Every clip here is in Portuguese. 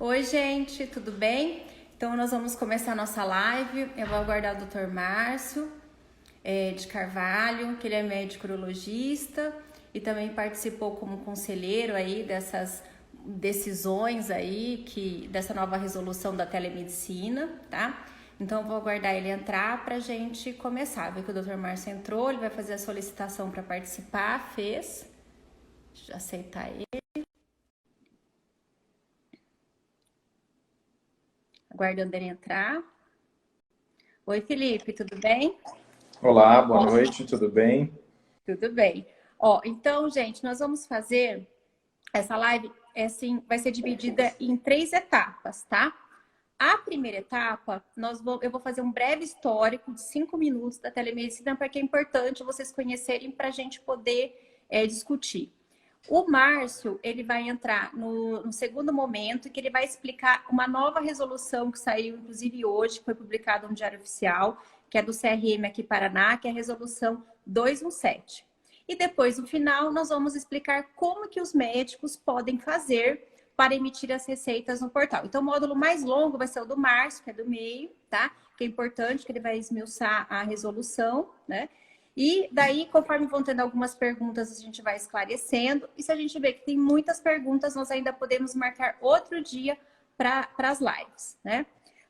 Oi, gente, tudo bem? Então, nós vamos começar a nossa live. Eu vou aguardar o Dr. Márcio de Carvalho, que ele é médico urologista e também participou como conselheiro aí dessas decisões aí, dessa nova resolução da telemedicina, tá? Então, eu vou aguardar ele entrar para a gente começar. Vê que o Dr. Márcio entrou, ele vai fazer a solicitação para participar, fez. Deixa eu aceitar ele. Aguardando ele entrar. Oi, Felipe, tudo bem? Olá, boa noite, tudo bem? Tudo bem. Ó, então, gente, nós vamos fazer essa live, assim, vai ser dividida em 3 etapas, tá? A primeira etapa, eu vou fazer um breve histórico de 5 minutos da telemedicina, porque é importante vocês conhecerem para a gente poder discutir. O Márcio, ele vai entrar no segundo momento, que ele vai explicar uma nova resolução que saiu, inclusive hoje, que foi publicada no Diário Oficial, que é do CRM aqui Paraná, que é a resolução 217. E depois, no final, nós vamos explicar como que os médicos podem fazer para emitir as receitas no portal. Então, o módulo mais longo vai ser o do Márcio, que é do meio, tá? Que é importante, que ele vai esmiuçar a resolução, né? E daí, conforme vão tendo algumas perguntas, a gente vai esclarecendo. E se a gente vê que tem muitas perguntas, nós ainda podemos marcar outro dia para as lives, né?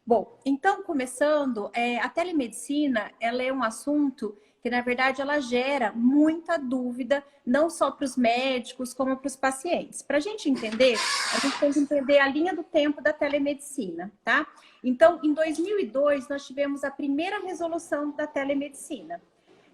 Bom, então, começando, a telemedicina, ela é um assunto que, na verdade, ela gera muita dúvida, não só para os médicos, como para os pacientes. Para a gente entender, a gente tem que entender a linha do tempo da telemedicina, tá? Então, em 2002, nós tivemos a primeira resolução da telemedicina.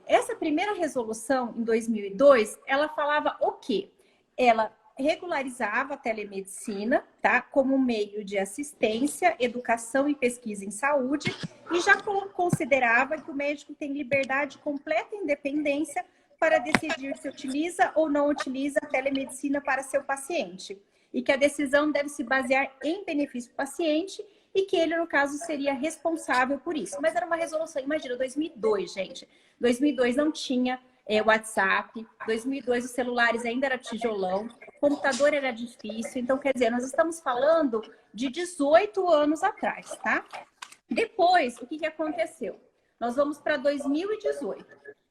Essa primeira resolução, em 2002, ela falava o quê? Ela regularizava a telemedicina, tá? Como meio de assistência, educação e pesquisa em saúde e já considerava que o médico tem liberdade completa e independência para decidir se utiliza ou não utiliza a telemedicina para seu paciente e que a decisão deve se basear em benefício do paciente e que ele, no caso, seria responsável por isso. Mas era uma resolução, imagina, 2002, gente. 2002 não tinha WhatsApp, 2002 os celulares ainda eram tijolão, o computador era difícil. Então, quer dizer, nós estamos falando de 18 anos atrás, tá? Depois, o que aconteceu? Nós vamos para 2018.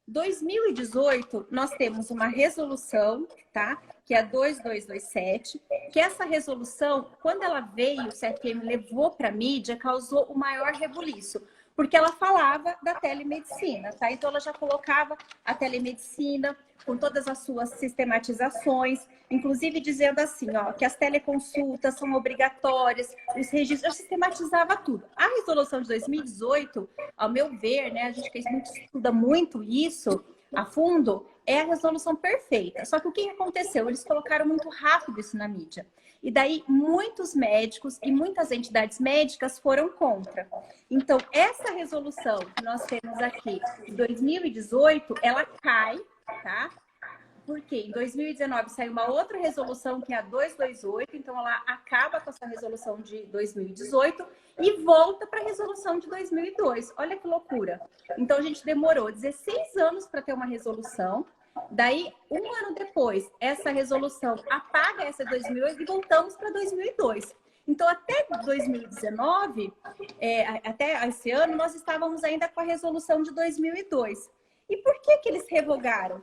2018, nós temos uma resolução, tá? Que é a 2227, que essa resolução, quando ela veio, o CFM levou para a mídia, causou o maior rebuliço, porque ela falava da telemedicina, tá? Então, ela já colocava a telemedicina com todas as suas sistematizações, inclusive dizendo assim, ó, que as teleconsultas são obrigatórias, os registros, já sistematizava tudo. A resolução de 2018, ao meu ver, né, a gente que estuda muito isso a fundo, é a resolução perfeita. Só que o que aconteceu? Eles colocaram muito rápido isso na mídia. E daí, muitos médicos e muitas entidades médicas foram contra. Então, essa resolução que nós temos aqui, de 2018, ela cai, tá? Porque em 2019 saiu uma outra resolução, que é a 228, então ela acaba com essa resolução de 2018 e volta para a resolução de 2002. Olha que loucura. Então, a gente demorou 16 anos para ter uma resolução. Daí, um ano depois, essa resolução apaga essa de 2008 e voltamos para 2002. Então, até 2019, até esse ano, nós estávamos ainda com a resolução de 2002. E por que eles revogaram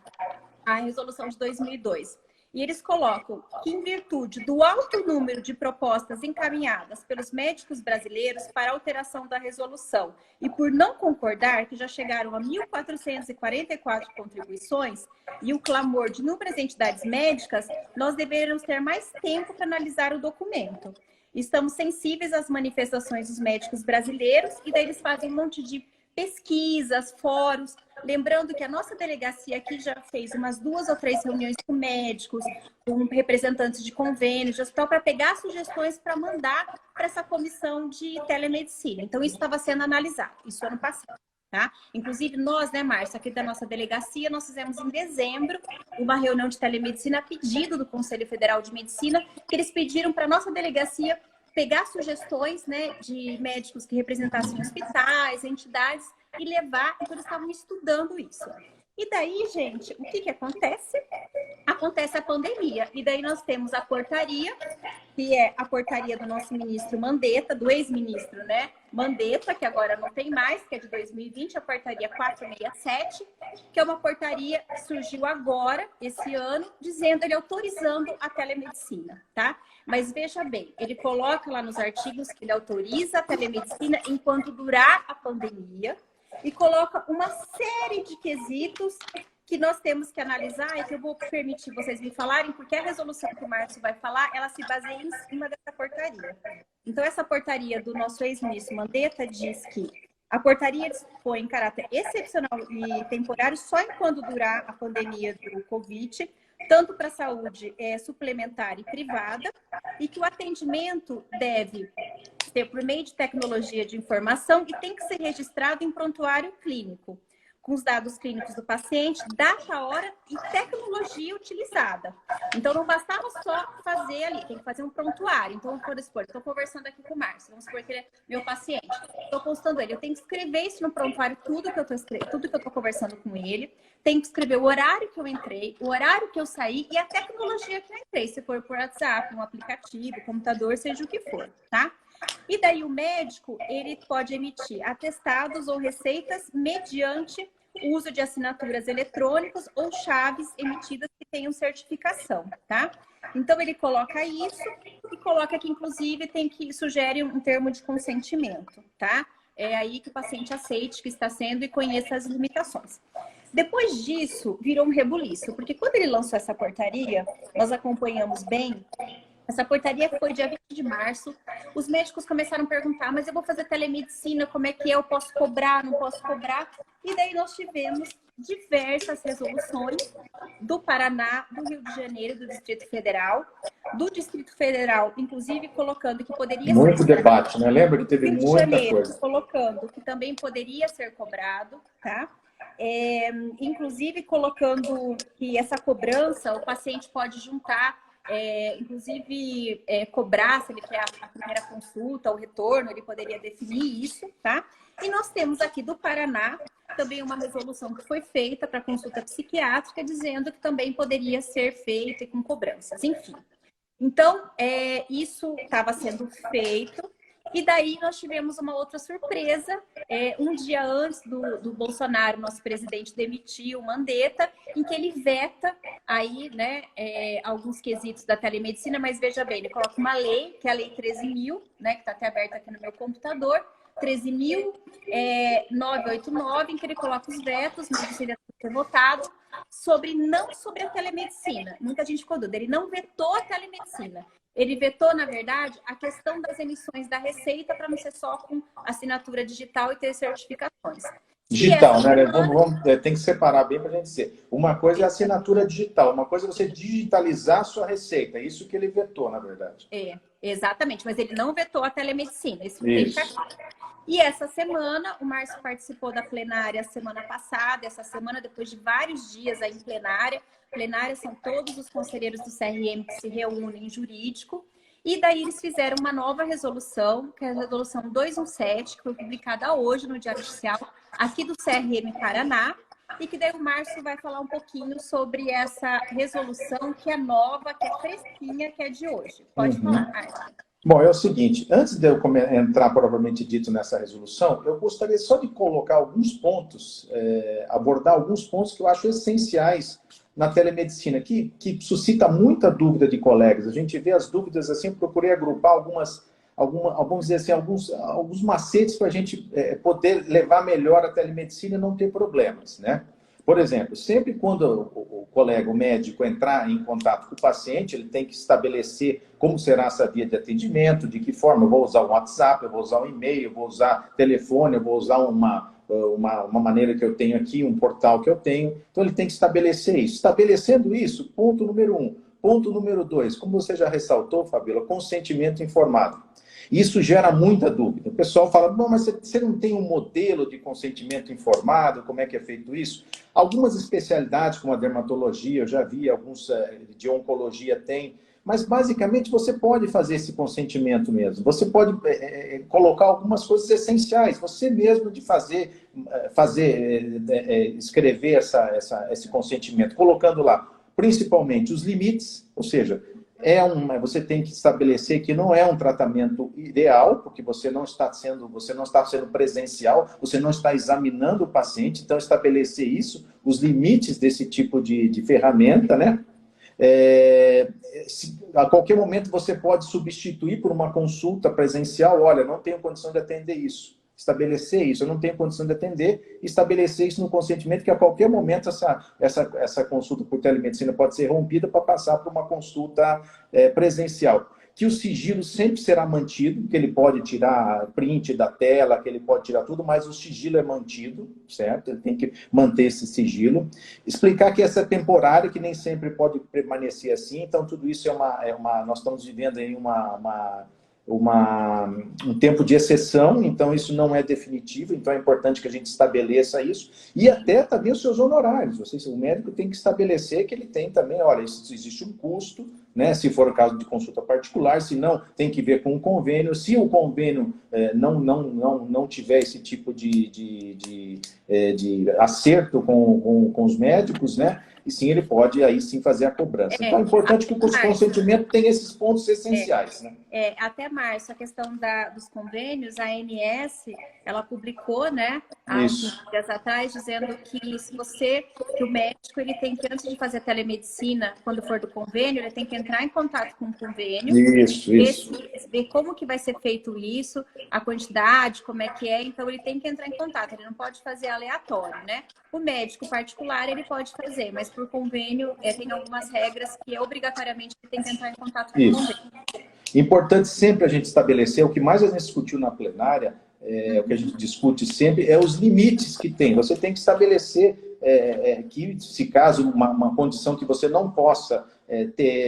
a resolução de 2002? E eles colocam que, em virtude do alto número de propostas encaminhadas pelos médicos brasileiros para alteração da resolução e por não concordar, que já chegaram a 1.444 contribuições, e o clamor de inúmeras entidades médicas, nós deveríamos ter mais tempo para analisar o documento. Estamos sensíveis às manifestações dos médicos brasileiros e daí eles fazem um monte de pesquisas, fóruns. Lembrando que a nossa delegacia aqui já fez umas 2 ou 3 reuniões com médicos, com representantes de convênios, de hospital, para pegar sugestões para mandar para essa comissão de telemedicina. Então, isso estava sendo analisado, isso ano passado, tá? Inclusive, nós, né, Márcia, aqui da nossa delegacia, nós fizemos em dezembro uma reunião de telemedicina a pedido do Conselho Federal de Medicina, que eles pediram para a nossa delegacia pegar sugestões, né, de médicos que representassem hospitais, entidades, e levar, então eles estavam estudando isso. E daí, gente, o que que acontece? Acontece a pandemia. E daí nós temos a portaria, que é a portaria do nosso ministro Mandetta, do ex-ministro, né? Mandetta, que agora não tem mais, que é de 2020, a portaria 467, que é uma portaria que surgiu agora, esse ano, dizendo, ele autorizando a telemedicina, tá? Mas veja bem, ele coloca lá nos artigos que ele autoriza a telemedicina enquanto durar a pandemia e coloca uma série de quesitos que nós temos que analisar e que eu vou permitir vocês me falarem, porque a resolução que o Márcio vai falar, ela se baseia em cima dessa portaria. Então, essa portaria do nosso ex-ministro Mandetta diz que a portaria dispõe em caráter excepcional e temporário só enquanto durar a pandemia do Covid, tanto para a saúde suplementar e privada, e que o atendimento deve ser por meio de tecnologia de informação e tem que ser registrado em prontuário clínico, com os dados clínicos do paciente, data, hora e tecnologia utilizada. Então, não bastava só fazer ali, tem que fazer um prontuário. Então, por expor, estou conversando aqui com o Márcio, vamos supor que ele é meu paciente. Estou constando ele, eu tenho que escrever isso no prontuário, tudo que eu estou conversando com ele. Tenho que escrever o horário que eu entrei, o horário que eu saí e a tecnologia que eu entrei, se for por WhatsApp, um aplicativo, computador, seja o que for, tá? E daí o médico, ele pode emitir atestados ou receitas mediante o uso de assinaturas eletrônicas ou chaves emitidas que tenham certificação, tá? Então ele coloca isso e coloca que inclusive sugere um termo de consentimento, tá? É aí que o paciente aceite que está sendo e conheça as limitações. Depois disso, virou um rebuliço, porque quando ele lançou essa portaria, nós acompanhamos bem. Essa portaria foi dia 20 de março. Os médicos começaram a perguntar, mas eu vou fazer telemedicina, como é que é? Eu posso cobrar, não posso cobrar? E daí nós tivemos diversas resoluções do Paraná, do Rio de Janeiro, do Distrito Federal, inclusive colocando que poderia Muito ser debate, né? Lembra que teve Rio de muita Janeiro, coisa. colocando que também poderia ser cobrado, tá? Inclusive colocando que essa cobrança, o paciente pode juntar, inclusive cobrar, se ele quer a primeira consulta, o retorno, ele poderia definir isso, tá? E nós temos aqui do Paraná também uma resolução que foi feita para consulta psiquiátrica, dizendo que também poderia ser feita com cobranças, enfim. Então, isso estava sendo feito. E daí nós tivemos uma outra surpresa. Um dia antes do Bolsonaro, nosso presidente, demitiu o Mandetta, em que ele veta aí, né, alguns quesitos da telemedicina, mas veja bem, ele coloca uma lei, que é a Lei 13.000, né, que está até aberta aqui no meu computador, 13.989, em que ele coloca os vetos, mas isso ainda tem que ser votado, não sobre a telemedicina. Muita gente ficou dúvida, ele não vetou a telemedicina. Ele vetou, na verdade, a questão das emissões da receita para não ser só com assinatura digital e ter certificações. Digital, né? Tem que separar bem para a gente dizer. Uma coisa é a assinatura digital, uma coisa é você digitalizar a sua receita. É isso que ele vetou, na verdade. Exatamente, mas ele não vetou a telemedicina. Isso tem que ficar claro. E essa semana, o Márcio participou da plenária semana passada, essa semana, depois de vários dias aí em plenária. Plenária são todos os conselheiros do CRM que se reúnem em jurídico. E daí eles fizeram uma nova resolução, que é a resolução 217, que foi publicada hoje no Diário Oficial, aqui do CRM Paraná, e que daí o Márcio vai falar um pouquinho sobre essa resolução que é nova, que é fresquinha, que é de hoje. Pode falar, Márcio. Bom, é o seguinte, antes de eu entrar propriamente dito nessa resolução, eu gostaria só de colocar alguns pontos, abordar alguns pontos que eu acho essenciais na telemedicina, que suscita muita dúvida de colegas. A gente vê as dúvidas assim, eu procurei agrupar vamos dizer assim, alguns macetes para a gente poder levar melhor a telemedicina e não ter problemas, né? Por exemplo, sempre quando o colega, o médico, entrar em contato com o paciente, ele tem que estabelecer como será essa via de atendimento, de que forma eu vou usar o WhatsApp, eu vou usar o e-mail, eu vou usar telefone, eu vou usar uma maneira que eu tenho aqui, um portal que eu tenho. Então, ele tem que estabelecer isso. Estabelecendo isso, ponto número 1. Ponto número 2, como você já ressaltou, Fabíola, consentimento informado. Isso gera muita dúvida. O pessoal fala, bom, mas você não tem um modelo de consentimento informado? Como é que é feito isso? Algumas especialidades, como a dermatologia, eu já vi, alguns de oncologia tem, Mas, basicamente, você pode fazer esse consentimento mesmo. Você pode colocar algumas coisas essenciais. Você mesmo de escrever esse consentimento, colocando lá, principalmente, os limites, ou seja, você tem que estabelecer que não é um tratamento ideal, porque você não está sendo presencial, você não está examinando o paciente, então estabelecer isso, os limites desse tipo de ferramenta, né? A qualquer momento você pode substituir por uma consulta presencial. Olha, não tenho condição de atender isso. Estabelecer isso, eu não tenho condição de atender, estabelecer isso no consentimento, que a qualquer momento essa consulta por telemedicina pode ser rompida para passar para uma consulta presencial. Que o sigilo sempre será mantido, que ele pode tirar print da tela, que ele pode tirar tudo, mas o sigilo é mantido, certo? Ele tem que manter esse sigilo. Explicar que essa é temporária, que nem sempre pode permanecer assim, então tudo isso nós estamos vivendo aí um tempo de exceção, então isso não é definitivo, então é importante que a gente estabeleça isso, e até também os seus honorários. O médico tem que estabelecer que ele tem também, olha, existe um custo, né, se for o caso de consulta particular, se não, tem que ver com o convênio. Se o convênio não tiver esse tipo de acerto com os médicos, né, e sim, ele pode aí sim fazer a cobrança. Então é importante que o consentimento tenha esses pontos essenciais, né? Até março, a questão dos convênios, a ANS, ela publicou, né, há uns dias atrás, dizendo que que o médico, ele tem que, antes de fazer a telemedicina, quando for do convênio, ele tem que entrar em contato com o convênio, ver como que vai ser feito isso, a quantidade, como é que é, então ele tem que entrar em contato, ele não pode fazer aleatório, né? O médico particular, ele pode fazer, mas por convênio, tem algumas regras que obrigatoriamente ele tem que entrar em contato com o convênio. Importante sempre a gente estabelecer, o que mais a gente discutiu na plenária, o que a gente discute sempre, é os limites que tem. Você tem que estabelecer que, se caso uma condição que você não possa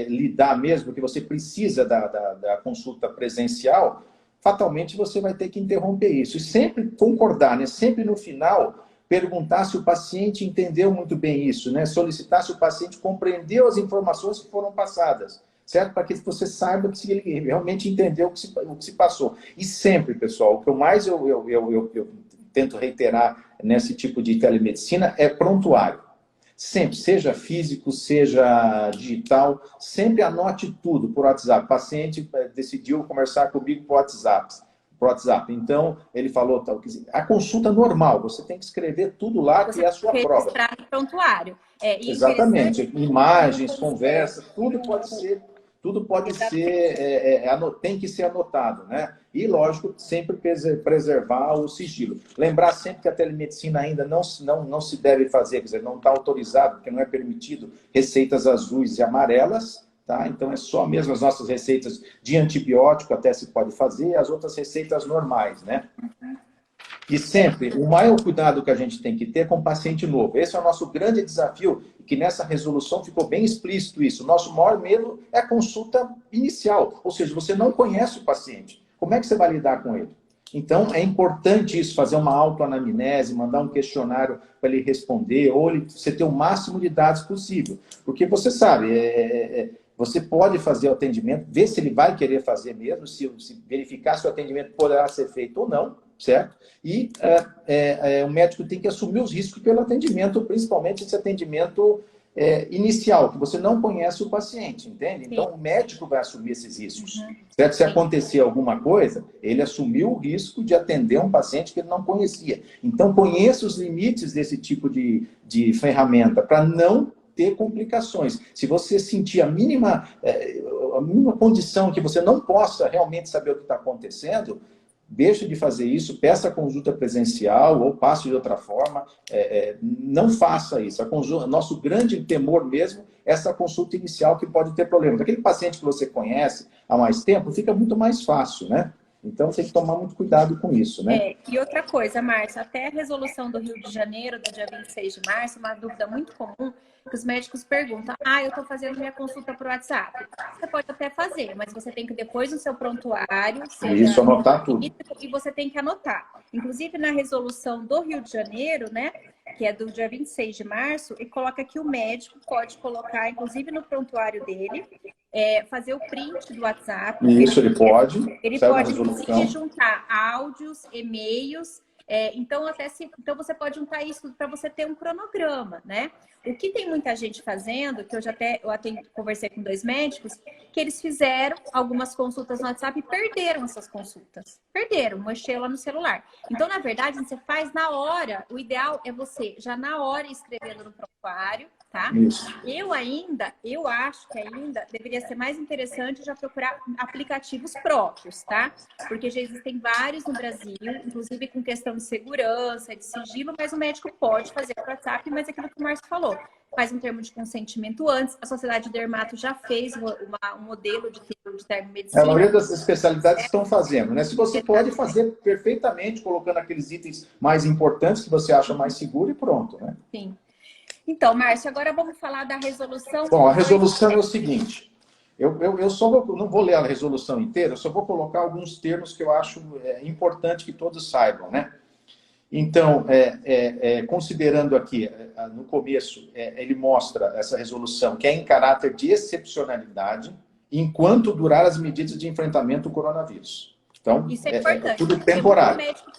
lidar mesmo, que você precisa da consulta presencial, fatalmente você vai ter que interromper isso. E sempre concordar, né? Sempre no final, perguntar se o paciente entendeu muito bem isso, né? Solicitar se o paciente compreendeu as informações que foram passadas, certo? Para que você saiba que ele realmente entendeu o que se passou. E sempre, pessoal, o que mais eu tento reiterar nesse tipo de telemedicina é prontuário. Sempre, seja físico, seja digital, sempre anote tudo por WhatsApp. O paciente decidiu conversar comigo por WhatsApp. Então, ele falou tal. A consulta normal, você tem que escrever tudo lá, que é a sua prova. Prontuário. Exatamente. Imagens, conversa, tudo pode ser. Tem que ser anotado, né? E, lógico, sempre preservar o sigilo. Lembrar sempre que a telemedicina ainda não se deve fazer, quer dizer, não está autorizado, porque não é permitido receitas azuis e amarelas, tá? Então, é só mesmo as nossas receitas de antibiótico até se pode fazer, as outras receitas normais, né? E sempre, o maior cuidado que a gente tem que ter é com o paciente novo. Esse é o nosso grande desafio, que nessa resolução ficou bem explícito isso. O nosso maior medo é a consulta inicial, ou seja, você não conhece o paciente. Como é que você vai lidar com ele? Então, é importante isso, fazer uma autoanamnese, mandar um questionário para ele responder, ou você ter o máximo de dados possível. Porque você sabe, você pode fazer o atendimento, ver se ele vai querer fazer mesmo, se verificar se o atendimento poderá ser feito ou não, certo? E o médico tem que assumir os riscos pelo atendimento, principalmente esse atendimento inicial, que você não conhece o paciente, entende? Então, o médico vai assumir esses riscos. Certo? Se acontecer alguma coisa, ele assumiu o risco de atender um paciente que ele não conhecia. Então, conheça os limites desse tipo de ferramenta, para não ter complicações. Se você sentir a mínima condição que você não possa realmente saber o que está acontecendo, deixe de fazer isso, peça consulta presencial ou passe de outra forma. Não faça isso. Nosso grande temor mesmo é essa consulta inicial, que pode ter problemas. Aquele paciente que você conhece há mais tempo, fica muito mais fácil, né? Então, tem que tomar muito cuidado com isso, né? E outra coisa, Márcio, até a resolução do Rio de Janeiro, do dia 26 de março, uma dúvida muito comum, que os médicos perguntam, eu estou fazendo minha consulta por WhatsApp. Você pode até fazer, mas você tem que, depois no seu prontuário... Isso, anotar tudo. E você tem que anotar. Inclusive, na resolução do Rio de Janeiro, né, que é do dia 26 de março, e coloca que o médico pode colocar, inclusive no prontuário dele, fazer o print do WhatsApp. Isso, ele pode. Ele Saiu na pode, inclusive, resolução. juntar áudios, e-mails. Então você pode juntar isso para você ter um cronograma, né? O que tem muita gente fazendo, que eu até conversei com 2 médicos, que eles fizeram algumas consultas no WhatsApp e perderam essas consultas. Perderam, mexeu lá no celular. Então, na verdade, você faz na hora. O ideal é você, já na hora, escrevendo no prontuário, tá? Isso. Eu acho que ainda deveria ser mais interessante já procurar aplicativos próprios, tá? Porque já existem vários no Brasil, inclusive com questão de segurança, de sigilo, mas o médico pode fazer o WhatsApp, mas é aquilo que o Márcio falou. Faz um termo de consentimento antes. A Sociedade Dermato já fez um modelo de termo medicina. A maioria das especialidades estão fazendo, né? Se você pode fazer perfeitamente, colocando aqueles itens mais importantes que você acha mais seguro e pronto, né? Sim. Então, Márcio, agora vamos falar da resolução. Bom, a resolução é o seguinte. Eu só não vou ler a resolução inteira, eu só vou colocar alguns termos que eu acho importante que todos saibam, né? Então, considerando aqui, no começo, ele mostra essa resolução que é em caráter de excepcionalidade, enquanto durar as medidas de enfrentamento do coronavírus. Então, isso é importante. Tudo temporário. O médico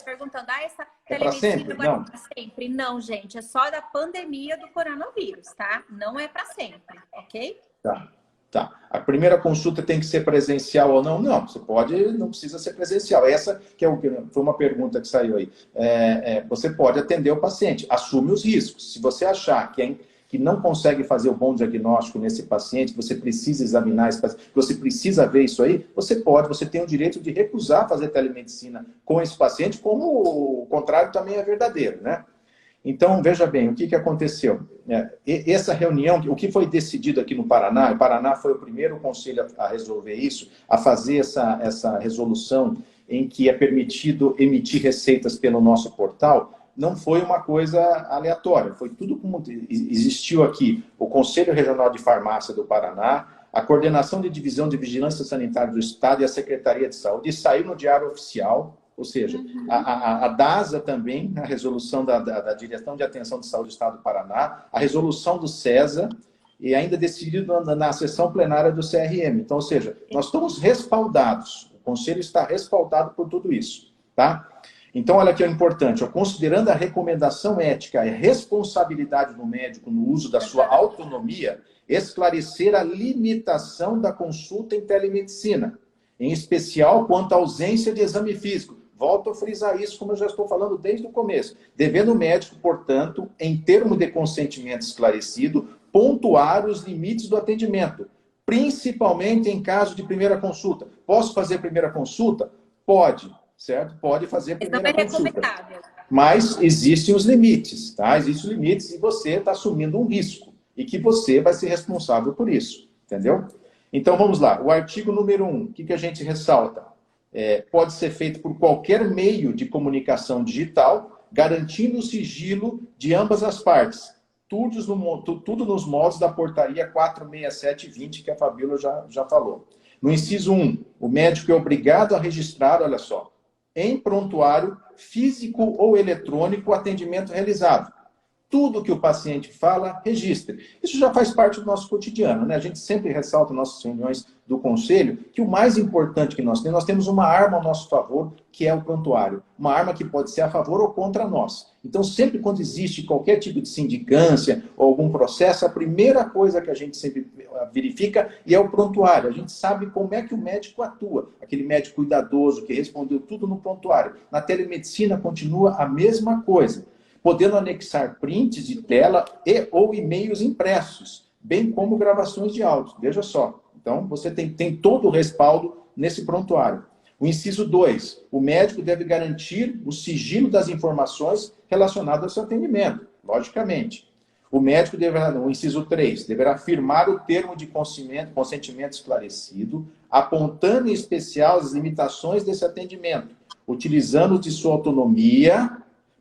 perguntando, essa Para telemedicina sempre? vai Não. para sempre? Não, gente, é só da pandemia do coronavírus, tá? Não é para sempre, ok? Tá. A primeira consulta tem que ser presencial ou não? Não, você pode, não precisa ser presencial. Essa que foi uma pergunta que saiu aí. Você pode atender o paciente, assume os riscos. Se você achar que não consegue fazer o bom diagnóstico nesse paciente, que você precisa examinar esse paciente, que você precisa ver isso aí, você tem o direito de recusar fazer telemedicina com esse paciente, como o contrário também é verdadeiro, né? Então, veja bem, o que aconteceu? Essa reunião, o que foi decidido aqui no Paraná, o Paraná foi o primeiro conselho a resolver isso, a fazer essa resolução em que é permitido emitir receitas pelo nosso portal, não foi uma coisa aleatória, foi tudo como existiu aqui. O Conselho Regional de Farmácia do Paraná, a Coordenação de Divisão de Vigilância Sanitária do Estado e a Secretaria de Saúde, e saiu no Diário Oficial. Ou seja, a DASA também, a resolução da Direção de Atenção de Saúde do Estado do Paraná, a resolução do CESA, e ainda decidido na sessão plenária do CRM. Então, ou seja, nós estamos respaldados, o Conselho está respaldado por tudo isso, tá? Então, olha que é importante, considerando a recomendação ética e a responsabilidade do médico no uso da sua autonomia, esclarecer a limitação da consulta em telemedicina, em especial quanto à ausência de exame físico. Volto a frisar isso, como eu já estou falando desde o começo. Devendo o médico, portanto, em termo de consentimento esclarecido, pontuar os limites do atendimento, principalmente em caso de primeira consulta. Posso fazer primeira consulta? Pode, certo? Pode fazer primeira consulta. Mas existem os limites, tá? Existem os limites e você está assumindo um risco e que você vai ser responsável por isso, entendeu? Então, vamos lá. O artigo número 1, o que a gente ressalta? Pode ser feito por qualquer meio de comunicação digital, garantindo o sigilo de ambas as partes. Tudo nos moldes da portaria 46720, que a Fabíola já falou. No inciso 1, o médico é obrigado a registrar, olha só, em prontuário físico ou eletrônico o atendimento realizado. Tudo que o paciente fala, registre. Isso já faz parte do nosso cotidiano, né? A gente sempre ressalta nas nossas reuniões do conselho que o mais importante que nós temos uma arma ao nosso favor, que é o prontuário. Uma arma que pode ser a favor ou contra nós. Então, sempre quando existe qualquer tipo de sindicância ou algum processo, a primeira coisa que a gente sempre verifica é o prontuário. A gente sabe como é que o médico atua. Aquele médico cuidadoso que respondeu tudo no prontuário. Na telemedicina continua a mesma coisa, podendo anexar prints de tela ou e-mails impressos, bem como gravações de áudio. Veja só. Então, você tem todo o respaldo nesse prontuário. O inciso 2, o médico deve garantir o sigilo das informações relacionadas ao seu atendimento, logicamente. O médico o inciso 3, deverá firmar o termo de consentimento esclarecido, apontando em especial as limitações desse atendimento, utilizando de sua autonomia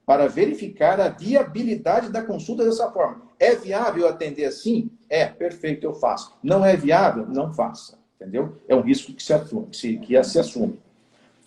para verificar a viabilidade da consulta dessa forma. É viável atender assim? Perfeito, eu faço. Não é viável? Não faça. Entendeu? É um risco que se assume.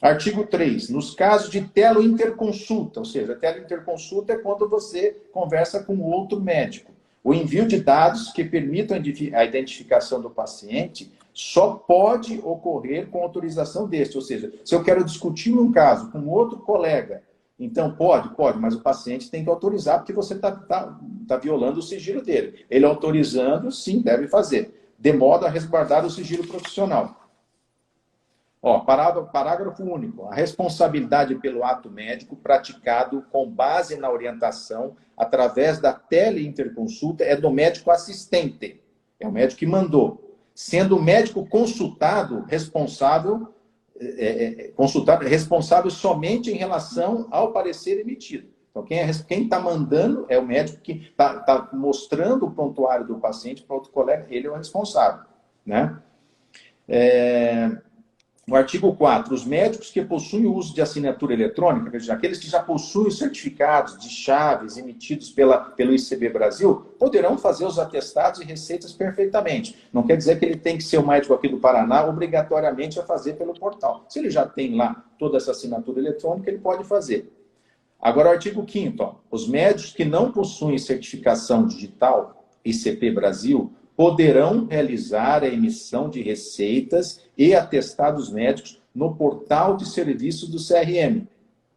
Artigo 3. Nos casos de teleinterconsulta, ou seja, teleinterconsulta é quando você conversa com outro médico. O envio de dados que permitam a identificação do paciente só pode ocorrer com autorização deste. Ou seja, se eu quero discutir um caso com outro colega, então pode, mas o paciente tem que autorizar, porque você está violando o sigilo dele. Ele autorizando, sim, deve fazer, de modo a resguardar o sigilo profissional. Ó, parágrafo único. A responsabilidade pelo ato médico praticado com base na orientação através da teleinterconsulta é do médico assistente. É o médico que mandou. Sendo o médico consultado responsável somente em relação ao parecer emitido. Então, quem está mandando é o médico que está mostrando o prontuário do paciente para outro colega, ele é o responsável, né? No artigo 4, os médicos que possuem o uso de assinatura eletrônica, veja, aqueles que já possuem certificados de chaves emitidos pelo ICB Brasil, poderão fazer os atestados e receitas perfeitamente. Não quer dizer que ele tem que ser o médico aqui do Paraná obrigatoriamente a fazer pelo portal. Se ele já tem lá toda essa assinatura eletrônica, ele pode fazer. Agora, o artigo 5º, os médicos que não possuem certificação digital ICP Brasil poderão realizar a emissão de receitas e atestados médicos no portal de serviços do CRM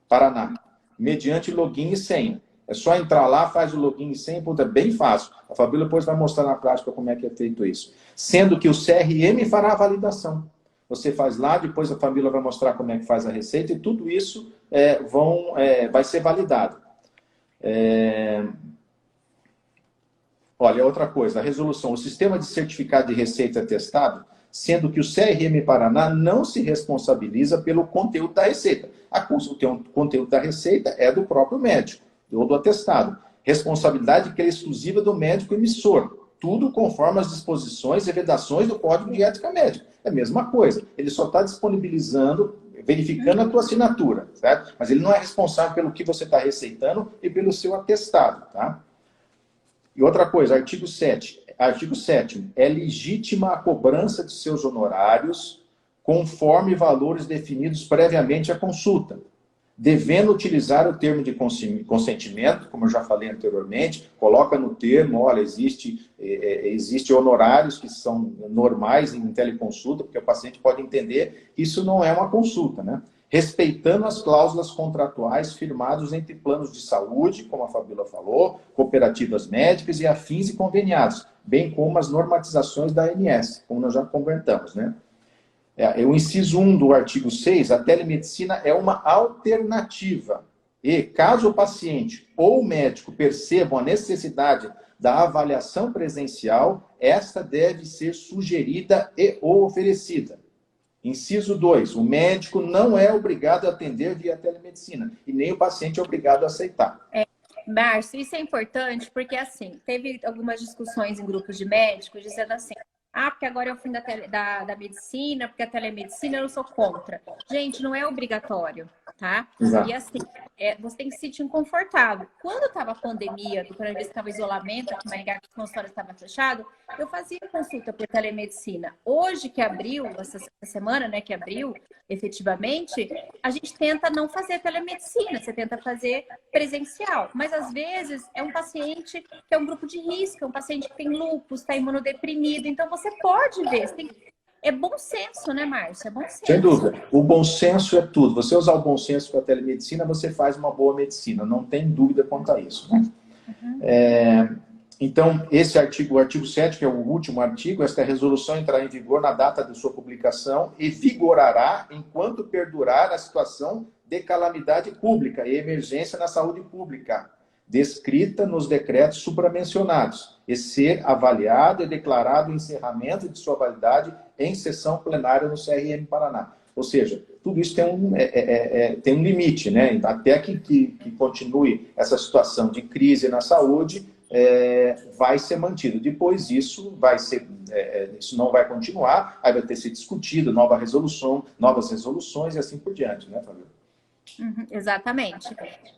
Paraná, mediante login e senha. É só entrar lá, faz o login e senha, é bem fácil. A Fabíola depois vai mostrar na prática como é que é feito isso. Sendo que o CRM fará a validação. Você faz lá, depois a Fabíola vai mostrar como é que faz a receita e tudo isso vai ser validado. Olha, outra coisa, a resolução, o sistema de certificado de receita e atestado, sendo que o CRM Paraná não se responsabiliza pelo conteúdo da receita. O conteúdo da receita é do próprio médico, ou do atestado. Responsabilidade que é exclusiva do médico emissor. Tudo conforme as disposições e vedações do Código de Ética Médica. É a mesma coisa. Ele só está disponibilizando, verificando a tua assinatura, certo? Mas ele não é responsável pelo que você está receitando e pelo seu atestado, tá? E outra coisa, artigo 7. Artigo 7º. É legítima a cobrança de seus honorários conforme valores definidos previamente à consulta, devendo utilizar o termo de consentimento, como eu já falei anteriormente, coloca no termo, olha, existe honorários que são normais em teleconsulta, porque o paciente pode entender que isso não é uma consulta, né? Respeitando as cláusulas contratuais firmadas entre planos de saúde, como a Fabíola falou, cooperativas médicas e afins e conveniados, bem como as normatizações da ANS, como nós já comentamos, né? O inciso 1 do artigo 6, a telemedicina é uma alternativa. E, caso o paciente ou o médico percebam a necessidade da avaliação presencial, esta deve ser sugerida e ou oferecida. Inciso 2, o médico não é obrigado a atender via telemedicina e nem o paciente é obrigado a aceitar. Márcio, isso é importante porque, assim, teve algumas discussões em grupos de médicos dizendo assim, porque agora é o fim da medicina, porque a telemedicina eu sou contra. Gente, não é obrigatório, tá? Exato. E assim, você tem que se sentir confortável. Quando estava a pandemia, quando a gente estava isolamento, aqui em Maringá, que o consultório estava fechado, eu fazia consulta por telemedicina. Hoje que abriu, essa semana, né, que abriu efetivamente, a gente tenta não fazer telemedicina, você tenta fazer presencial. Mas às vezes é um paciente que é um grupo de risco, é um paciente que tem lúpus, está imunodeprimido, então você pode ver, é bom senso, né, Márcio? É bom senso. Sem dúvida. O bom senso é tudo. Você usar o bom senso para a telemedicina, você faz uma boa medicina. Não tem dúvida quanto a isso, né? Então, esse artigo, o artigo 7, que é o último artigo, esta resolução entrará em vigor na data de sua publicação e vigorará enquanto perdurar a situação de calamidade pública e emergência na saúde pública, descrita nos decretos supramencionados, e ser avaliado e declarado o encerramento de sua validade em sessão plenária no CRM Paraná. Ou seja, tudo isso tem um limite, né? Até que continue essa situação de crise na saúde, vai ser mantido. Depois isso isso não vai continuar, aí vai ter sido discutido, novas resoluções e assim por diante, né, Fabíola? Exatamente.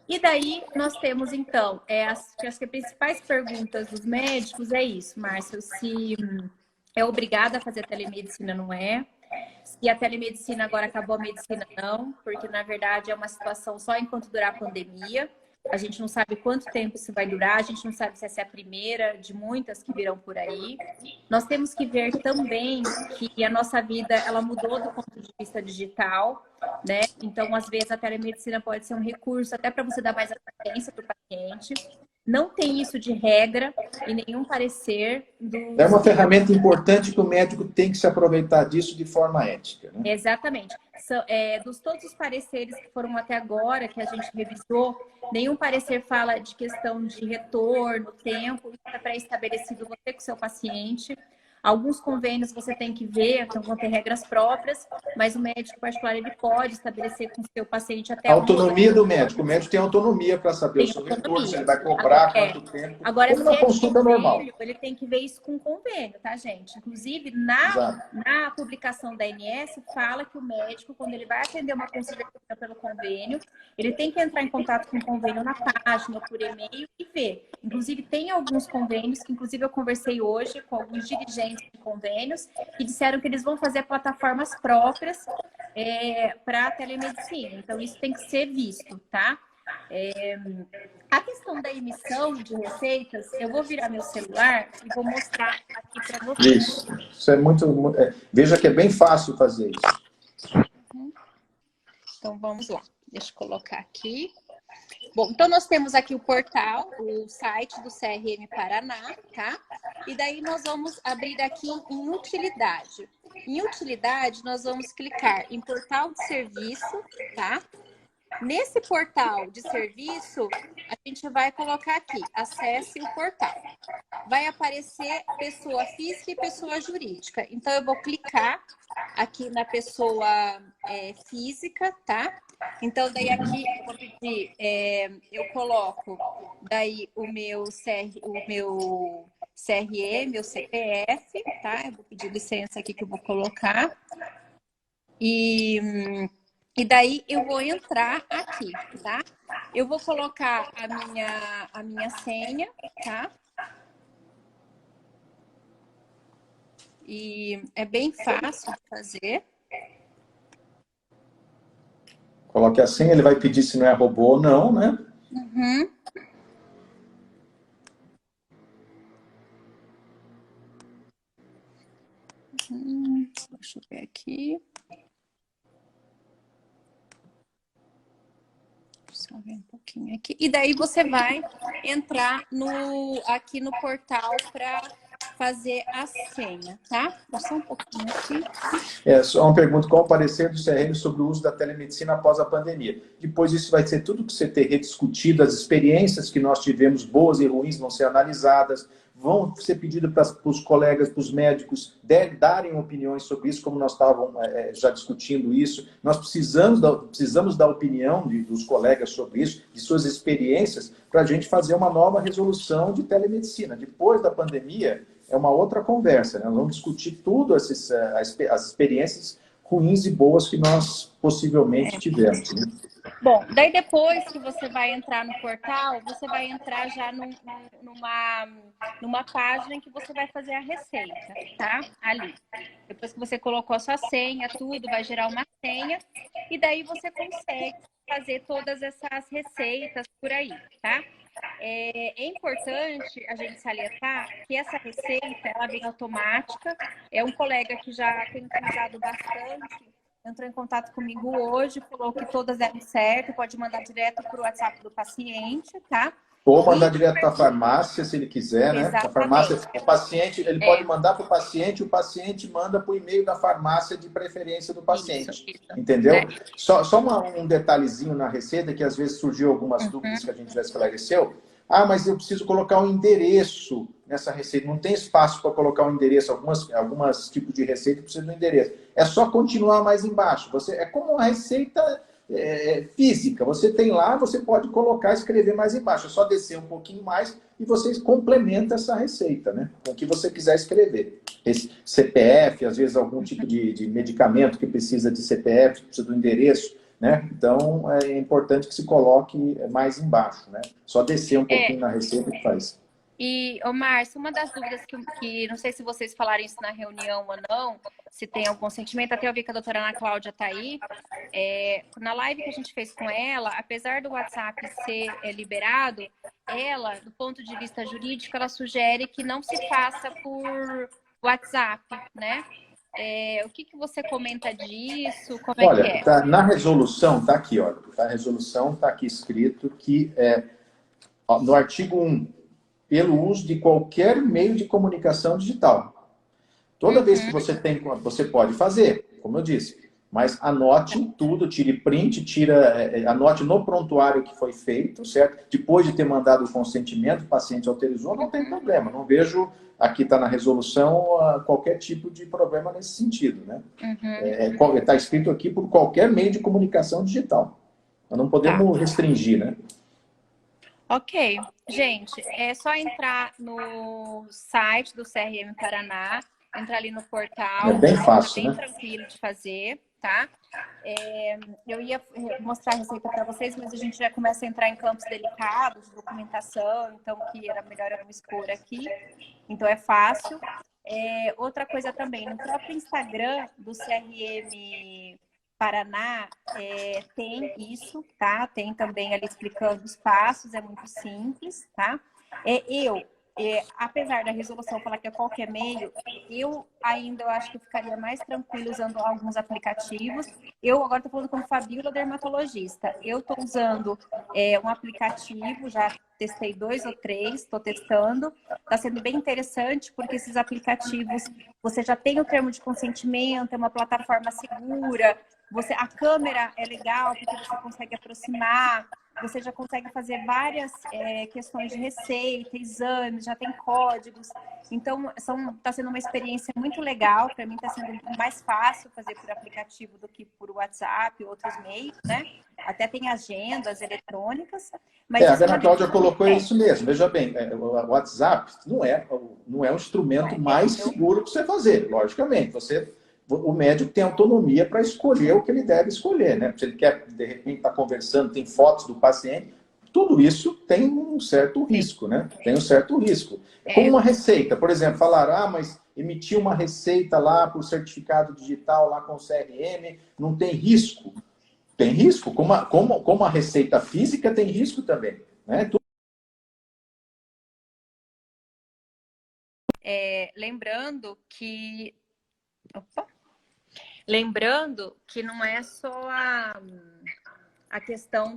E daí nós temos, então, acho que as principais perguntas dos médicos é isso, Márcio, se é obrigado a fazer telemedicina, não é? se a telemedicina agora acabou a medicina, não, porque na verdade é uma situação só enquanto durar a pandemia. A gente não sabe quanto tempo isso vai durar, a gente não sabe se essa é a primeira de muitas que virão por aí. Nós temos que ver também que a nossa vida ela mudou do ponto de vista digital, né? Então, às vezes, a telemedicina pode ser um recurso até para você dar mais assistência para o paciente. Não tem isso de regra e nenhum parecer do... É uma ferramenta importante que o médico tem que se aproveitar disso de forma ética, né? Exatamente. Dos todos os pareceres que foram até agora, que a gente revisou, nenhum parecer fala de questão de retorno, tempo, isso é pré-estabelecido você com o seu paciente. Alguns convênios você tem que ver, então vão ter regras próprias, mas o médico particular ele pode estabelecer com o seu paciente até a autonomia do médico. O médico tem autonomia para saber o seu retorno, se ele vai cobrar, quanto tempo. Agora, como uma consulta normal. Ele tem que ver isso com convênio, tá, gente? Inclusive, na publicação da ANS, fala que o médico, quando ele vai atender uma consulta pelo convênio, ele tem que entrar em contato com o convênio na página, por e-mail e ver. Inclusive, tem alguns convênios, que inclusive eu conversei hoje com alguns dirigentes de convênios, que disseram que eles vão fazer plataformas próprias para a telemedicina. Então, isso tem que ser visto, tá? A questão da emissão de receitas, eu vou virar meu celular e vou mostrar aqui para vocês. Isso é muito... veja que é bem fácil fazer isso. Então, vamos lá. Deixa eu colocar aqui. Bom, então nós temos aqui o portal, o site do CRM Paraná, tá? E daí nós vamos abrir aqui em utilidade. Em utilidade, nós vamos clicar em portal de serviço, tá? Nesse portal de serviço, a gente vai colocar aqui, acesse o portal. Vai aparecer pessoa física e pessoa jurídica. Então, eu vou clicar aqui na pessoa física, tá? Então, daí aqui eu vou pedir, eu coloco daí o meu CRM, meu CPF, tá? Eu vou pedir licença aqui que eu vou colocar. E daí eu vou entrar aqui, tá? Eu vou colocar a minha senha, tá? E é bem fácil de fazer. Coloque a senha, ele vai pedir se não é robô ou não, né? Uhum. Deixa eu ver aqui. Só ver um pouquinho aqui. E daí você vai entrar aqui no portal para fazer a senha, tá? Só um pouquinho aqui. Só uma pergunta: qual o parecer do CRM sobre o uso da telemedicina após a pandemia? Depois isso vai ser tudo que você ter rediscutido, as experiências que nós tivemos, boas e ruins, vão ser analisadas, vão ser pedidas para os colegas, para os médicos darem opiniões sobre isso, como nós estávamos já discutindo isso. Nós precisamos da opinião dos colegas sobre isso, de suas experiências, para a gente fazer uma nova resolução de telemedicina. Depois da pandemia, é uma outra conversa, né? Nós vamos discutir tudo, as experiências ruins e boas que nós possivelmente tivemos, né? Bom, daí depois que você vai entrar no portal, você vai entrar já numa página em que você vai fazer a receita, tá? Ali. Depois que você colocou a sua senha, tudo, vai gerar uma senha. E daí você consegue fazer todas essas receitas por aí, tá? É importante a gente salientar que essa receita, ela vem automática. É um colega que já tem utilizado bastante, entrou em contato comigo hoje, falou que todas deram certo, pode mandar direto para o WhatsApp do paciente, tá? Ou mandar direto para a farmácia, se ele quiser, né? A farmácia, o paciente, ele pode mandar para o paciente manda para o e-mail da farmácia de preferência do paciente. Isso. Entendeu? Só um detalhezinho na receita, que às vezes surgiu algumas dúvidas que a gente já esclareceu. Ah, mas eu preciso colocar um endereço nessa receita. Não tem espaço para colocar um endereço. Algumas tipos de receita precisam de um endereço. É só continuar mais embaixo. É como uma receita física. Você tem lá, você pode colocar, escrever mais embaixo. É só descer um pouquinho mais e você complementa essa receita, né? Com o que você quiser escrever. Esse CPF, às vezes algum tipo de medicamento que precisa de CPF, precisa do endereço, né? Então, é importante que se coloque mais embaixo, né? Só descer um pouquinho na receita que faz. E, ô Márcio, uma das dúvidas que não sei se vocês falaram isso na reunião ou não, se tem algum sentimento, até eu vi que a doutora Ana Cláudia está aí, na live que a gente fez com ela, apesar do WhatsApp ser liberado, ela, do ponto de vista jurídico, ela sugere que não se faça por WhatsApp, né? O que você comenta disso? Como é que Olha, é? na resolução, tá aqui, olha, a resolução está aqui escrito que no artigo 1, pelo uso de qualquer meio de comunicação digital. Toda vez que você tem, você pode fazer, como eu disse, mas anote tudo, tire print, anote no prontuário que foi feito, certo? Depois de ter mandado o consentimento, o paciente autorizou, não tem problema. Não vejo, aqui está na resolução, qualquer tipo de problema nesse sentido, né? Está escrito aqui por qualquer meio de comunicação digital. Nós não podemos restringir, né? Ok. Gente, é só entrar no site do CRM Paraná, entrar ali no portal. É bem fácil, bem né? tranquilo de fazer, tá? Eu ia mostrar a receita para vocês, mas a gente já começa a entrar em campos delicados, documentação, então que era melhor eu não expor aqui. Então é fácil. Outra coisa também, no próprio Instagram do CRM Paraná tem isso, tá? Tem também ali explicando os passos, é muito simples, tá? Apesar da resolução falar que é qualquer meio, eu acho que eu ficaria mais tranquilo usando alguns aplicativos. Eu agora estou falando como Fabíola, dermatologista. Eu estou usando um aplicativo, já testei 2 ou 3, estou testando. Está sendo bem interessante, porque esses aplicativos, você já tem o termo de consentimento, é uma plataforma segura, a câmera é legal, porque você consegue aproximar, você já consegue fazer várias questões de receita, exames, já tem códigos. Então, está sendo uma experiência muito legal. Para mim, está sendo mais fácil fazer por aplicativo do que por WhatsApp e outros meios, né? Até tem agendas eletrônicas. Mas a Ana Cláudia colocou isso mesmo. Veja bem, o WhatsApp não é o instrumento mais seguro para você fazer, logicamente. O médico tem autonomia para escolher o que ele deve escolher, né? Se ele quer, de repente, estar conversando, tem fotos do paciente, tudo isso tem um certo risco, né? Tem um certo risco. Como uma receita, por exemplo, falaram, mas emitir uma receita lá por certificado digital, lá com o CRM, não tem risco. Tem risco, como a receita física tem risco também, né? Lembrando que não é só a questão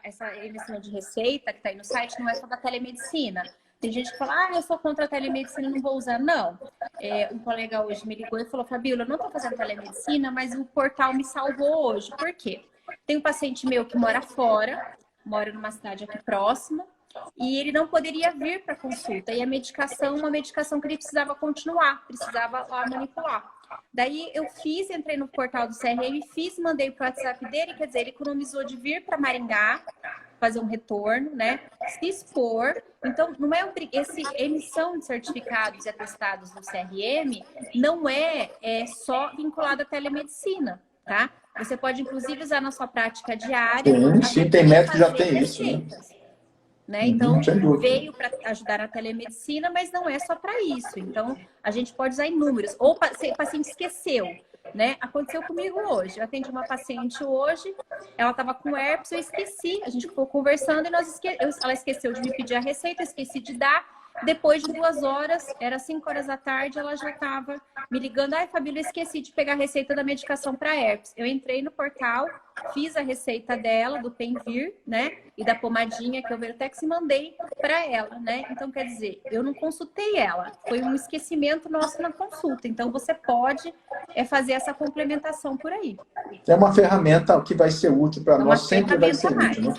essa emissão de receita que está aí no site, não é só da telemedicina. Tem gente que fala, eu sou contra a telemedicina, não vou usar. Não. Um colega hoje me ligou e falou, Fabíola, eu não estou fazendo telemedicina, mas o portal me salvou hoje. Por quê? Tem um paciente meu que mora fora, mora numa cidade aqui próxima, e ele não poderia vir para consulta. E uma medicação que ele precisava continuar, precisava lá manipular. Daí eu entrei no portal do CRM, mandei para o WhatsApp dele, quer dizer, ele economizou de vir para Maringá, fazer um retorno, né? Se expor. Então, não é emissão de certificados e atestados do CRM não é só vinculado à telemedicina, tá? Você pode, inclusive, usar na sua prática diária. Sim, tem médico que já tem isso, né? Então, veio para ajudar na telemedicina, mas não é só para isso. Então, a gente pode usar inúmeros. Ou o paciente esqueceu, né? Aconteceu comigo hoje. Eu atendi uma paciente hoje, ela estava com herpes, eu esqueci. A gente ficou conversando e ela esqueceu de me pedir a receita, eu esqueci de dar. Depois de 2 horas, era 5 horas da tarde, ela já estava me ligando. Fabíola, eu esqueci de pegar a receita da medicação para herpes. Eu entrei no portal, fiz a receita dela, do Penvir, né? E da pomadinha que eu Vertex e mandei para ela, né? Então, quer dizer, eu não consultei ela. Foi um esquecimento nosso na consulta. Então, você pode fazer essa complementação por aí. É uma ferramenta que vai ser útil para nós, sempre vai ser útil, né?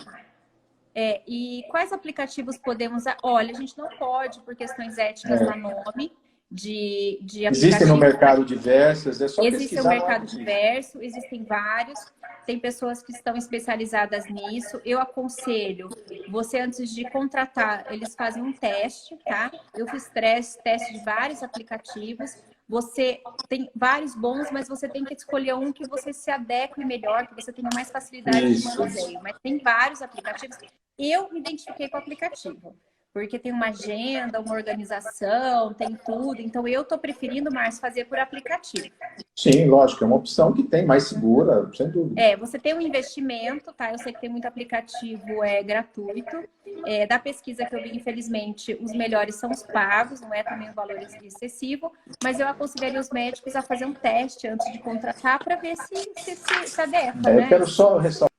E quais aplicativos podemos... Olha, a gente não pode, por questões éticas, dar nome de aplicativos. Existem no mercado diversos, é só pesquisar. Existe o mercado diverso, existem vários. Tem pessoas que estão especializadas nisso. Eu aconselho você, antes de contratar, eles fazem um teste, tá? Eu fiz teste de vários aplicativos. Você tem vários bons, mas você tem que escolher um que você se adeque melhor, que você tenha mais facilidade de manuseio. Mas tem vários aplicativos. Eu me identifiquei com o aplicativo. porque tem uma agenda, uma organização, tem tudo. Então, eu estou preferindo, Márcio, fazer por aplicativo. Sim, lógico, é uma opção que tem, mais segura, sem dúvida. Você tem um investimento, tá? Eu sei que tem muito aplicativo gratuito. Da pesquisa que eu vi, infelizmente, os melhores são os pagos, não é também um valor excessivo, mas eu aconselharia os médicos a fazer um teste antes de contratar para ver se adequa, né? Eu quero só ressaltar,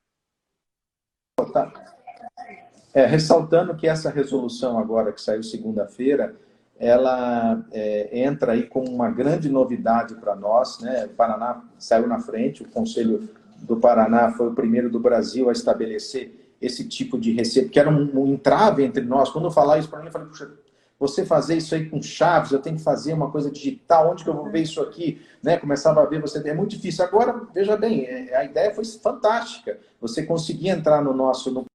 ressaltando que essa resolução agora, que saiu segunda-feira, ela entra aí como uma grande novidade para nós, né? O Paraná saiu na frente, o Conselho do Paraná foi o primeiro do Brasil a estabelecer esse tipo de receita, que era um entrave entre nós. Quando eu falar isso para mim, eu falei, puxa, você fazer isso aí com chaves, eu tenho que fazer uma coisa digital, onde que eu vou ver isso aqui? Né? Começava a ver, é muito difícil. Agora, veja bem, a ideia foi fantástica. Você conseguir entrar no nosso...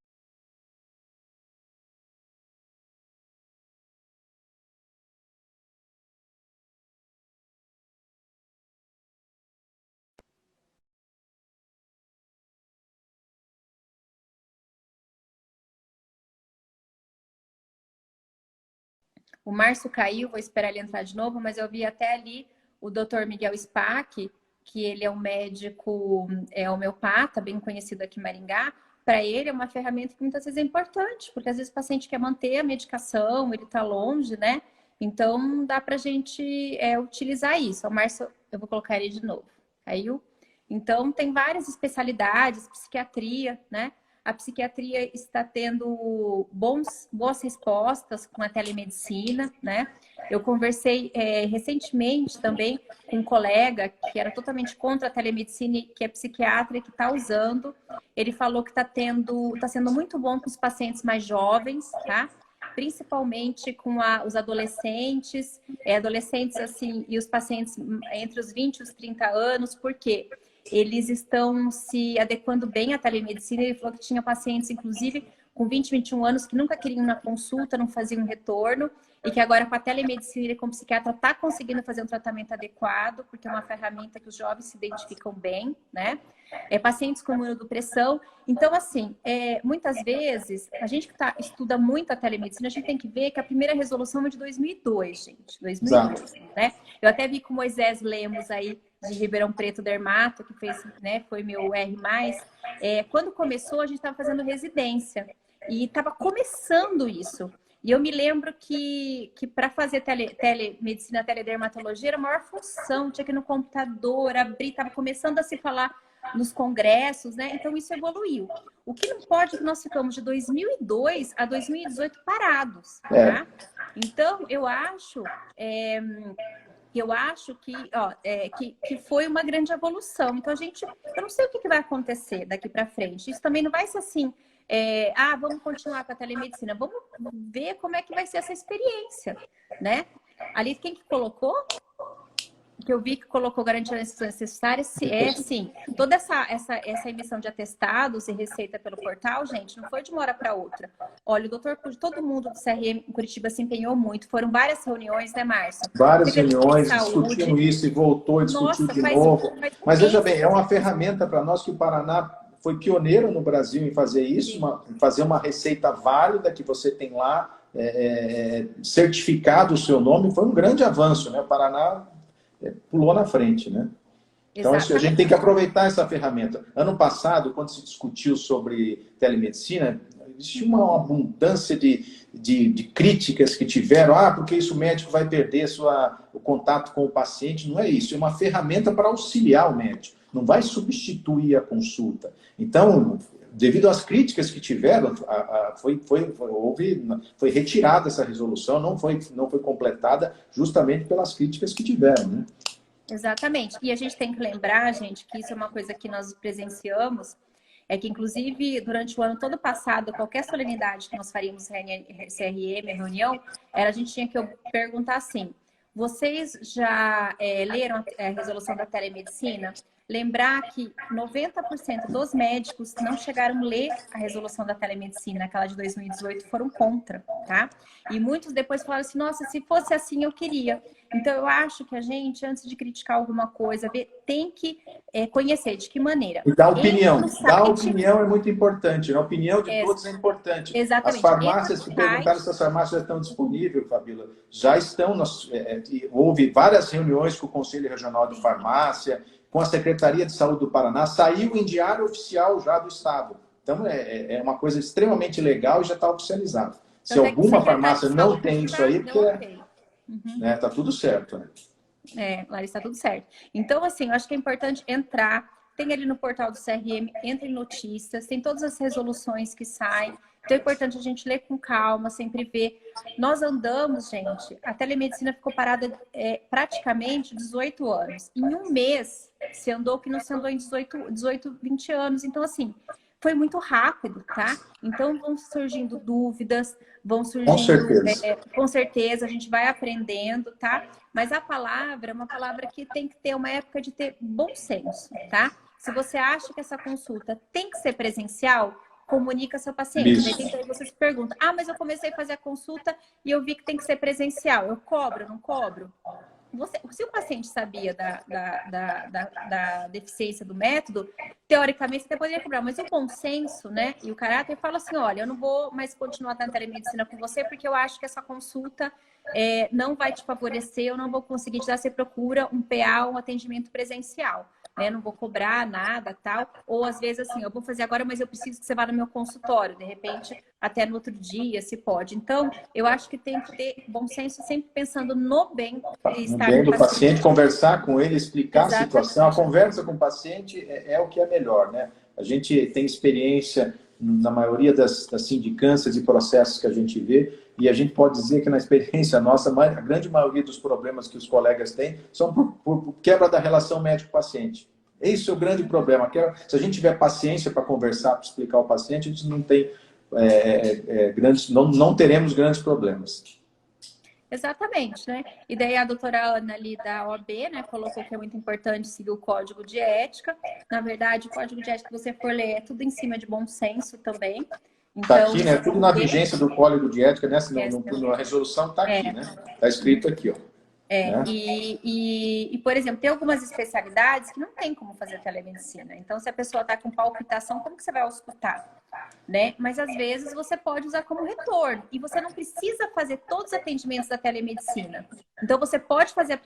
O Márcio caiu, vou esperar ele entrar de novo, mas eu vi até ali o Dr. Miguel Spack, que ele é um médico homeopata, bem conhecido aqui em Maringá. Para ele é uma ferramenta que muitas vezes é importante, porque às vezes o paciente quer manter a medicação, ele está longe, né? Então dá para a gente utilizar isso. O Márcio, eu vou colocar ele de novo. Caiu? Então tem várias especialidades, psiquiatria, né? A psiquiatria está tendo boas respostas com a telemedicina, né? Eu conversei recentemente também com um colega que era totalmente contra a telemedicina, que é psiquiatra e que está usando. Ele falou que está sendo muito bom com os pacientes mais jovens, tá? Principalmente com os adolescentes, adolescentes assim, e os pacientes entre os 20 e os 30 anos, por quê? Eles estão se adequando bem à telemedicina. Ele falou que tinha pacientes, inclusive, com 20, 21 anos, que nunca queriam ir na consulta, não faziam retorno, e que agora com a telemedicina e com o psiquiatra está conseguindo fazer um tratamento adequado, porque é uma ferramenta que os jovens se identificam bem, né? Pacientes com imunodepressão. Então, assim, muitas vezes, a gente que estuda muito a telemedicina, a gente tem que ver que a primeira resolução é de 2002, gente. 2002, né? Eu até vi com o Moisés Lemos aí, de Ribeirão Preto Dermato, que fez, né, foi meu R+. Quando começou, a gente estava fazendo residência. E estava começando isso. E eu me lembro que para fazer telemedicina, teledermatologia, era a maior função. Tinha que ir no computador, abrir, estava começando a se falar nos congressos, né? Então, isso evoluiu. O que não pode é que nós ficamos de 2002 a 2018 parados, tá? Então, eu acho que foi uma grande evolução. Então, eu não sei o que vai acontecer daqui para frente. Isso também não vai ser assim, vamos continuar com a telemedicina. Vamos ver como é que vai ser essa experiência, né? Ali, quem que colocou? Que eu vi que colocou garantia necessária, sim. Toda essa emissão de atestados e receita pelo portal, gente, não foi de uma hora para outra. Olha, o doutor, todo mundo do CRM em Curitiba se empenhou muito. Foram várias reuniões, né, Márcio? Várias reuniões, discutindo isso e voltou e discutiu de novo. Mas veja bem, é uma ferramenta para nós que o Paraná foi pioneiro no Brasil em fazer isso, fazer uma receita válida que você tem lá, certificado o seu nome. Foi um grande avanço, né? O Paraná pulou na frente, né? Então, a gente tem que aproveitar essa ferramenta. Ano passado, quando se discutiu sobre telemedicina, existia uma abundância de críticas que tiveram. Porque isso o médico vai perder o contato com o paciente. Não é isso. É uma ferramenta para auxiliar o médico. Não vai substituir a consulta. Então, devido às críticas que tiveram, foi retirada essa resolução, não foi completada justamente pelas críticas que tiveram, né? Exatamente. E a gente tem que lembrar, gente, que isso é uma coisa que nós presenciamos, que inclusive durante o ano todo passado, qualquer solenidade que nós faríamos CRM, reunião, a gente tinha que perguntar assim: vocês já leram a resolução da telemedicina? lembrar que 90% dos médicos não chegaram a ler a resolução da telemedicina, aquela de 2018, foram contra, tá? E muitos depois falaram assim, nossa, se fosse assim eu queria. Então, eu acho que a gente, antes de criticar alguma coisa, tem que conhecer de que maneira. E dar opinião. Site, Dar opinião é muito importante. A opinião de todos é importante. Exatamente. As farmácias, que perguntaram se as farmácias já estão disponíveis, Fabíola, já estão. Houve várias reuniões com o Conselho Regional de Farmácia, com a Secretaria de Saúde do Paraná. Saiu em diário oficial já do Estado. Então, é uma coisa extremamente legal e já está oficializado. Se alguma farmácia não tem isso aí, porque... Tá tudo certo, né? Larissa, tá tudo certo. Então, assim, eu acho que é importante entrar, tem ali no portal do CRM, entra em notícias, tem todas as resoluções que saem. Então, é importante a gente ler com calma, sempre ver. Nós andamos, gente, a telemedicina ficou parada praticamente 18 anos. Em um mês, se andou que não se andou em 18, 20 anos. Então, assim, foi muito rápido, tá? Então, vão surgindo dúvidas, vão surgindo... Com certeza, a gente vai aprendendo, tá? Mas a palavra é uma palavra que tem que ter uma época de ter bom senso, tá? Se você acha que essa consulta tem que ser presencial, comunica seu paciente. Aí você se pergunta, mas eu comecei a fazer a consulta e eu vi que tem que ser presencial. Eu cobro, não cobro? Se o paciente sabia da deficiência do método, teoricamente você poderia cobrar, mas o bom senso, né, e o caráter fala assim, olha, eu não vou mais continuar na telemedicina com você porque eu acho que essa consulta não vai te favorecer, eu não vou conseguir te dar, você procura um PA, um atendimento presencial. Né? Não vou cobrar nada, tal. Ou às vezes assim, eu vou fazer agora, mas eu preciso que você vá no meu consultório, de repente, até no outro dia, se pode. Então, eu acho que tem que ter bom senso, sempre pensando no bem-estar do paciente, conversar com ele, explicar a situação. A conversa com o paciente é o que é melhor, né? A gente tem experiência na maioria das sindicâncias e processos que a gente vê, e a gente pode dizer que na experiência nossa, a grande maioria dos problemas que os colegas têm são por quebra da relação médico-paciente. Esse é o grande problema. Se a gente tiver paciência para conversar, para explicar ao paciente, a gente não tem não teremos grandes problemas. Exatamente, né? E daí a doutora Ana ali da OAB, né, colocou que é muito importante seguir o código de ética. Na verdade, o código de ética que você for ler é tudo em cima de bom senso também. Então, tá aqui, né? Tudo na vigência do código de ética, né? Na resolução tá aqui, né? Tá escrito aqui, ó. Né? E, por exemplo, tem algumas especialidades que não tem como fazer telemedicina. Então, se a pessoa está com palpitação, como que você vai auscultar? Né? Mas, às vezes, você pode usar como retorno. E você não precisa fazer todos os atendimentos da telemedicina. Então, você pode fazer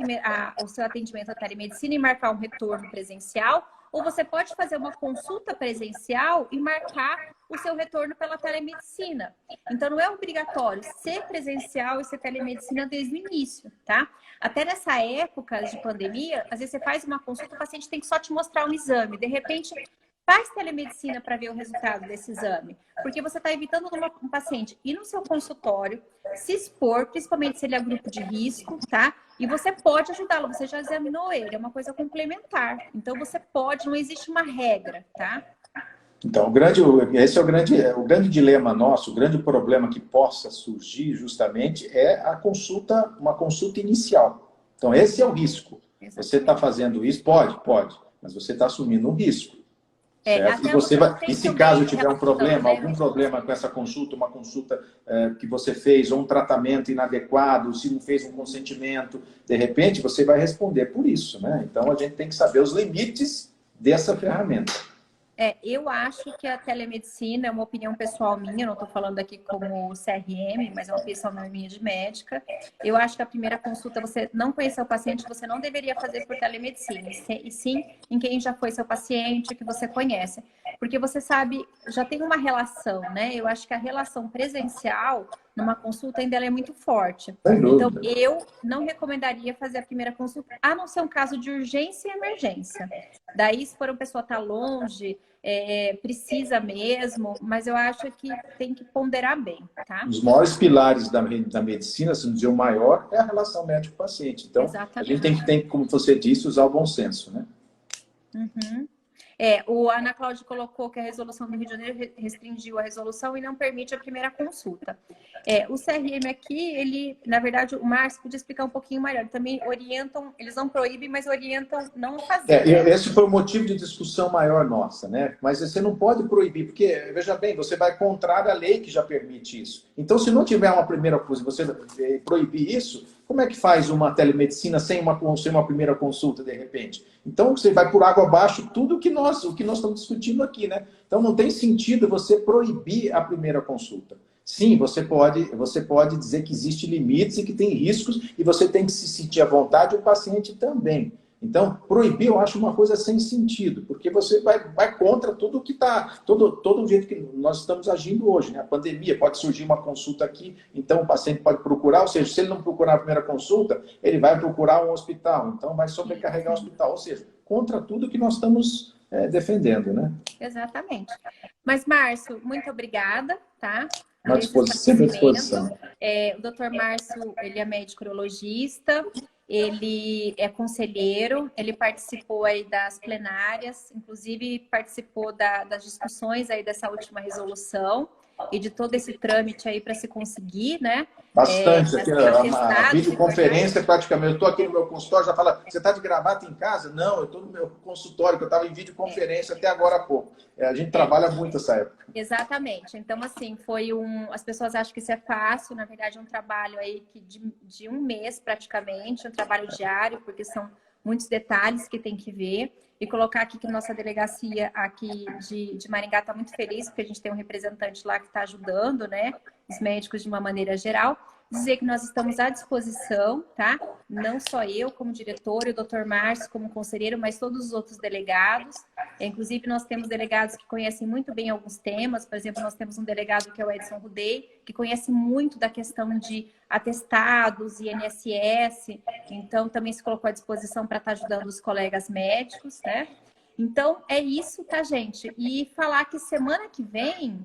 o seu atendimento da telemedicina e marcar um retorno presencial, ou você pode fazer uma consulta presencial e marcar o seu retorno pela telemedicina. Então, não é obrigatório ser presencial e ser telemedicina desde o início, tá? Até nessa época de pandemia, às vezes você faz uma consulta, o paciente tem que só te mostrar um exame. De repente, faz telemedicina para ver o resultado desse exame. Porque você está evitando um paciente ir no seu consultório, se expor, principalmente se ele é grupo de risco, tá? E você pode ajudá-lo, você já examinou ele, é uma coisa complementar. Então, você pode, não existe uma regra, tá? Então, esse é o grande dilema nosso, o grande problema que possa surgir justamente é uma consulta inicial. Então, esse é o risco. Exatamente. Você está fazendo isso? Pode, mas você está assumindo um risco. E se caso tiver um problema, algum problema com essa consulta, uma consulta que você fez, ou um tratamento inadequado, se não fez um consentimento, de repente você vai responder por isso, né? Então a gente tem que saber os limites dessa ferramenta. Eu acho que a telemedicina é uma opinião pessoal minha, não estou falando aqui como CRM, mas é uma opinião minha de médica. Eu acho que a primeira consulta, você não conhecer o paciente, você não deveria fazer por telemedicina, e sim em quem já foi seu paciente, que você conhece. Porque você sabe, já tem uma relação, né? Eu acho que a relação presencial numa consulta ainda é muito forte. Então, eu não recomendaria fazer a primeira consulta, a não ser um caso de urgência e emergência. Daí, se for uma pessoa tá longe, precisa mesmo, mas eu acho que tem que ponderar bem, tá? Os maiores pilares da medicina, se não dizer o maior, é a relação médico-paciente. Então, exatamente. A gente tem que, como você disse, usar o bom senso, né? Uhum. O Ana Cláudia colocou que a resolução do Rio de Janeiro restringiu a resolução e não permite a primeira consulta. O CRM aqui, ele, na verdade, o Márcio podia explicar um pouquinho melhor. Também orientam, eles não proíbem, mas orientam não fazer. Esse foi o motivo de discussão maior nossa, né? Mas você não pode proibir, porque, veja bem, você vai contrário à lei que já permite isso. Então, se não tiver uma primeira coisa, você proibir isso, como é que faz uma telemedicina sem uma primeira consulta, de repente? Então, você vai por água abaixo tudo o que nós estamos discutindo aqui, né? Então, não tem sentido você proibir a primeira consulta. Sim, você pode dizer que existem limites e que tem riscos e você tem que se sentir à vontade, o paciente também. Então, proibir eu acho uma coisa sem sentido, porque você vai contra tudo que está, todo o jeito que nós estamos agindo hoje, né? A pandemia, pode surgir uma consulta aqui, então o paciente pode procurar, ou seja, se ele não procurar a primeira consulta, ele vai procurar um hospital, então vai sobrecarregar o hospital, ou seja, contra tudo que nós estamos defendendo, né? Exatamente. Mas, Márcio, muito obrigada, tá? Sempre à disposição. O doutor Márcio, ele é médico urologista, ele é conselheiro, ele participou aí das plenárias, inclusive participou das discussões aí dessa última resolução e de todo esse trâmite aí para se conseguir, né? Bastante. Aqui, a videoconferência, praticamente. Eu estou aqui no meu consultório, já fala, você está de gravata em casa? Não, eu estou no meu consultório, que eu estava em videoconferência até agora há pouco. A gente trabalha muito essa época. Exatamente. Então, assim, as pessoas acham que isso é fácil, na verdade é um trabalho aí de um mês praticamente, um trabalho diário, porque são muitos detalhes que tem que ver. E colocar aqui que nossa delegacia aqui de Maringá está muito feliz, porque a gente tem um representante lá que está ajudando, né? Os médicos de uma maneira geral. Dizer que nós estamos à disposição, tá? Não só eu como diretor e o Dr. Márcio como conselheiro, mas todos os outros delegados. Inclusive, nós temos delegados que conhecem muito bem alguns temas. Por exemplo, nós temos um delegado que é o Edson Rudei, que conhece muito da questão de atestados, INSS. Então, também se colocou à disposição para estar ajudando os colegas médicos, né? Então, é isso, tá, gente? E falar que semana que vem...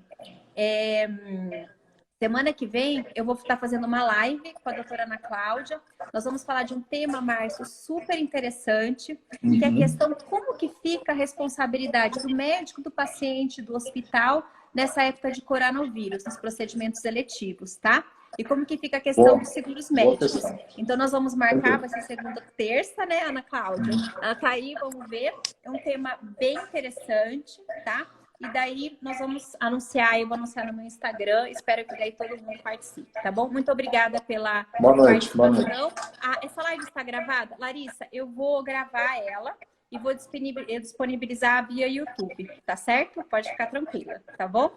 Semana que vem eu vou estar fazendo uma live com a doutora Ana Cláudia. Nós vamos falar de um tema, Márcio, super interessante, que é a questão como que fica a responsabilidade do médico, do paciente, do hospital nessa época de coronavírus, nos procedimentos eletivos, tá? E como que fica a questão dos seguros médicos. Então, nós vamos marcar, vai ser segunda, terça, né, Ana Cláudia? Ela tá aí, vamos ver. É um tema bem interessante, tá? E daí nós vamos anunciar, eu vou anunciar no meu Instagram, espero que daí todo mundo participe, tá bom? Muito obrigada pela participação. Boa noite. Essa live está gravada? Larissa, eu vou gravar ela e vou disponibilizar via YouTube, tá certo? Pode ficar tranquila, tá bom?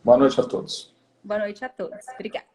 Boa noite a todos. Boa noite a todos. Obrigada.